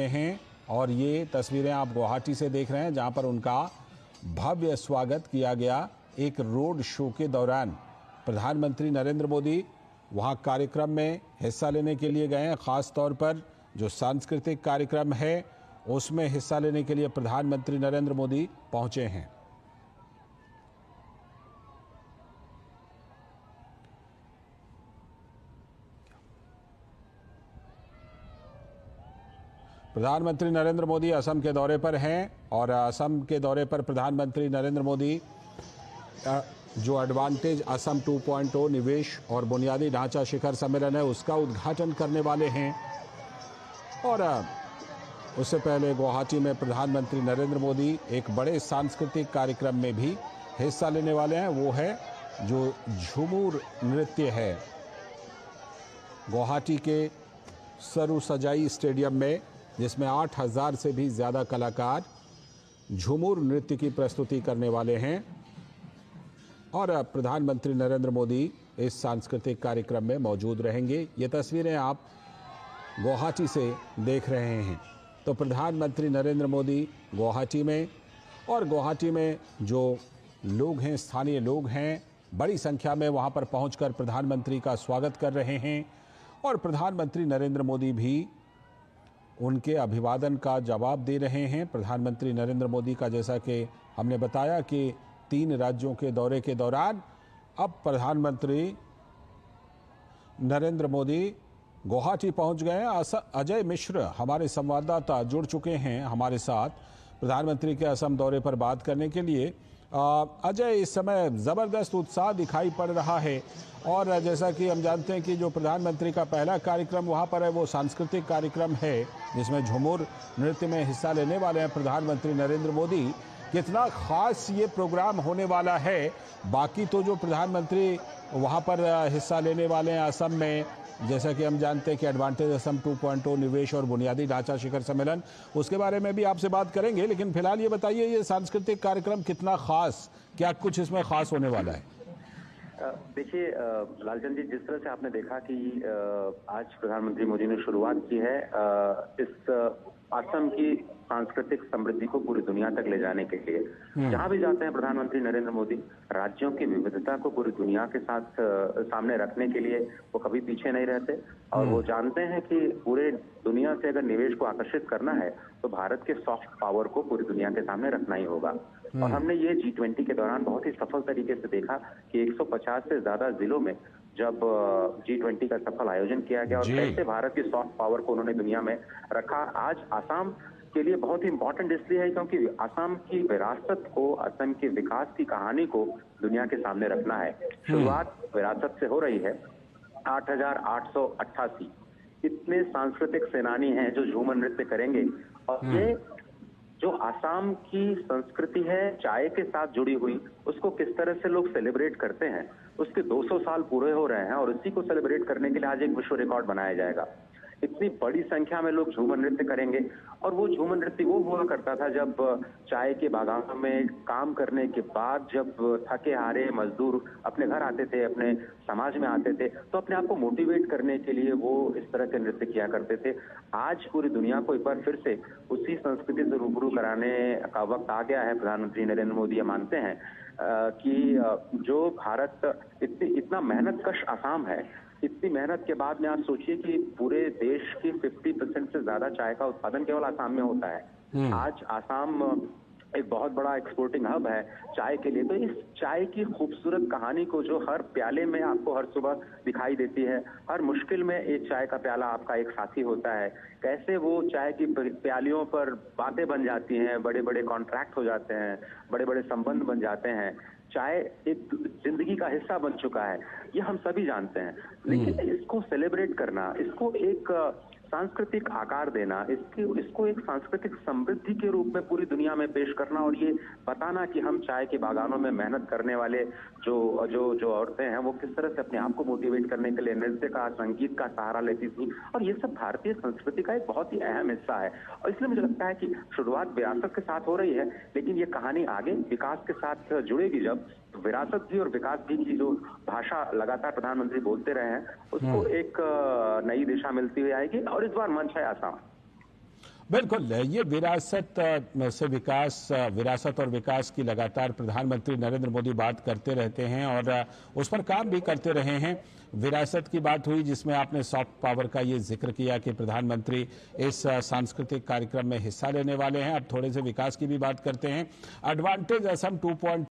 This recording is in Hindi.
हैं और ये तस्वीरें आप गुवाहाटी से देख रहे हैं, जहां पर उनका भव्य स्वागत किया गया। एक रोड शो के दौरान प्रधानमंत्री नरेंद्र मोदी वहां कार्यक्रम में हिस्सा लेने के लिए गए हैं। खास तौर पर जो सांस्कृतिक कार्यक्रम है उसमें हिस्सा लेने के लिए प्रधानमंत्री नरेंद्र मोदी पहुंचे हैं। प्रधानमंत्री नरेंद्र मोदी असम के दौरे पर हैं और असम के दौरे पर प्रधानमंत्री नरेंद्र मोदी जो एडवांटेज असम 2.0 निवेश और बुनियादी ढांचा शिखर सम्मेलन है उसका उद्घाटन करने वाले हैं। और उससे पहले गुवाहाटी में प्रधानमंत्री नरेंद्र मोदी एक बड़े सांस्कृतिक कार्यक्रम में भी हिस्सा लेने वाले हैं। वो है जो झूमर नृत्य है। गुवाहाटी के सरू सजाई स्टेडियम में, जिसमें 8000 से भी ज़्यादा कलाकार झूमर नृत्य की प्रस्तुति करने वाले हैं। और प्रधानमंत्री नरेंद्र मोदी इस सांस्कृतिक कार्यक्रम में मौजूद रहेंगे। ये तस्वीरें आप गुवाहाटी से देख रहे हैं। तो प्रधानमंत्री नरेंद्र मोदी गुवाहाटी में, और गुवाहाटी में जो लोग हैं, स्थानीय लोग हैं, बड़ी संख्या में वहाँ पर पहुँचकर प्रधानमंत्री का स्वागत कर रहे हैं। और प्रधानमंत्री नरेंद्र मोदी भी उनके अभिवादन का जवाब दे रहे हैं। प्रधानमंत्री नरेंद्र मोदी का, जैसा कि हमने बताया कि 3 राज्यों के दौरे के दौरान अब प्रधानमंत्री नरेंद्र मोदी गुवाहाटी पहुंच गए हैं। अजय मिश्र हमारे संवाददाता जुड़ चुके हैं हमारे साथ प्रधानमंत्री के असम दौरे पर बात करने के लिए। अजय, इस समय ज़बरदस्त उत्साह दिखाई पड़ रहा है और जैसा कि हम जानते हैं कि जो प्रधानमंत्री का पहला कार्यक्रम वहां पर है वो सांस्कृतिक कार्यक्रम है, जिसमें झूमर नृत्य में हिस्सा लेने वाले हैं प्रधानमंत्री नरेंद्र मोदी। कितना खास ये प्रोग्राम होने वाला है? बाकी तो जो प्रधानमंत्री वहां पर हिस्सा लेने वाले हैं असम में, जैसा कि हम जानते हैं कि एडवांटेज असम 2.0 निवेश और बुनियादी ढांचा शिखर सम्मेलन, उसके बारे में भी आपसे बात करेंगे। लेकिन फिलहाल ये बताइए, ये सांस्कृतिक कार्यक्रम कितना खास, क्या कुछ इसमें खास होने वाला है? देखिए लालचंद जी, जिस तरह से आपने देखा कि आज प्रधानमंत्री मोदी ने शुरुआत की है इस असम की सांस्कृतिक समृद्धि को पूरी दुनिया तक ले जाने के लिए। जहां भी जाते हैं प्रधानमंत्री नरेंद्र मोदी, राज्यों की विविधता को पूरी दुनिया के साथ सामने रखने के लिए वो कभी पीछे नहीं रहते। और वो जानते हैं कि पूरे दुनिया से अगर निवेश को आकर्षित करना है तो भारत के सॉफ्ट पावर को पूरी दुनिया के सामने रखना ही होगा। और हमने ये G20 के दौरान बहुत ही सफल तरीके से देखा कि 150 से ज्यादा जिलों में जब G20 का सफल आयोजन किया गया और कैसे भारत की सॉफ्ट पावर को उन्होंने दुनिया में रखा। आज आसाम के लिए बहुत ही इंपॉर्टेंट इसलिए है क्योंकि असम की विरासत को, असम के विकास की कहानी को दुनिया के सामने रखना है। शुरुआत विरासत से हो रही है। 8888 इतने सांस्कृतिक सेनानी हैं जो झूमर नृत्य करेंगे। और ये जो आसाम की संस्कृति है चाय के साथ जुड़ी हुई, उसको किस तरह से लोग सेलिब्रेट करते हैं, उसके 200 साल पूरे हो रहे हैं और उसी को सेलिब्रेट करने के लिए आज एक विश्व रिकॉर्ड बनाया जाएगा। इतनी बड़ी संख्या में लोग झूमर नृत्य करेंगे। और वो झूमर नृत्य वो हुआ करता था जब चाय के बागानों में काम करने के बाद जब थके हारे मजदूर अपने घर आते थे, अपने समाज में आते थे, तो अपने आप को मोटिवेट करने के लिए वो इस तरह के नृत्य किया करते थे। आज पूरी दुनिया को एक बार फिर से उसी संस्कृति से रूबरू कराने का वक्त आ गया है। प्रधानमंत्री नरेंद्र मोदी ये मानते हैं कि जो भारत इतना मेहनतकश असम है, इतनी मेहनत के बाद में आप सोचिए कि पूरे देश की 50% से ज्यादा चाय का उत्पादन केवल आसाम में होता है। आज आसाम एक बहुत बड़ा एक्सपोर्टिंग हब है चाय के लिए। तो इस चाय की खूबसूरत कहानी को जो हर प्याले में आपको हर सुबह दिखाई देती है, हर मुश्किल में एक चाय का प्याला आपका एक साथी होता है, कैसे वो चाय की प्यालियों पर बातें बन जाती हैं, बड़े बड़े कॉन्ट्रैक्ट हो जाते हैं, बड़े बड़े संबंध बन जाते हैं। चाय एक जिंदगी का हिस्सा बन चुका है, ये हम सभी जानते हैं। लेकिन इसको सेलिब्रेट करना, इसको एक सांस्कृतिक आकार देना, इसको एक सांस्कृतिक समृद्धि के रूप में पूरी दुनिया में पेश करना और ये बताना कि हम चाय के बागानों में मेहनत करने वाले जो औरतें हैं वो किस तरह से अपने आप को मोटिवेट करने के लिए नृत्य का, संगीत का सहारा लेती थी। और ये सब भारतीय संस्कृति का एक बहुत ही अहम हिस्सा है। और इसलिए मुझे लगता है कि शुरुआत विरासत के साथ हो रही है, लेकिन ये कहानी आगे विकास के साथ जुड़ेगी। जब तो विरासत भी और विकास भी की जो भाषा लगातार प्रधानमंत्री बोलते रहे हैं, उसको एक नई दिशा मिलती हुई आएगी। और इस बार मंच है आसाम। बिल्कुल, ये विरासत से विकास, विरासत और विकास की लगातार प्रधानमंत्री नरेंद्र मोदी बात करते रहते हैं और उस पर काम भी करते रहे हैं। विरासत की बात हुई जिसमें आपने सॉफ्ट पावर का ये जिक्र किया कि प्रधानमंत्री इस सांस्कृतिक कार्यक्रम में हिस्सा लेने वाले हैं। अब थोड़े से विकास की भी बात करते हैं। एडवांटेज असम 2.0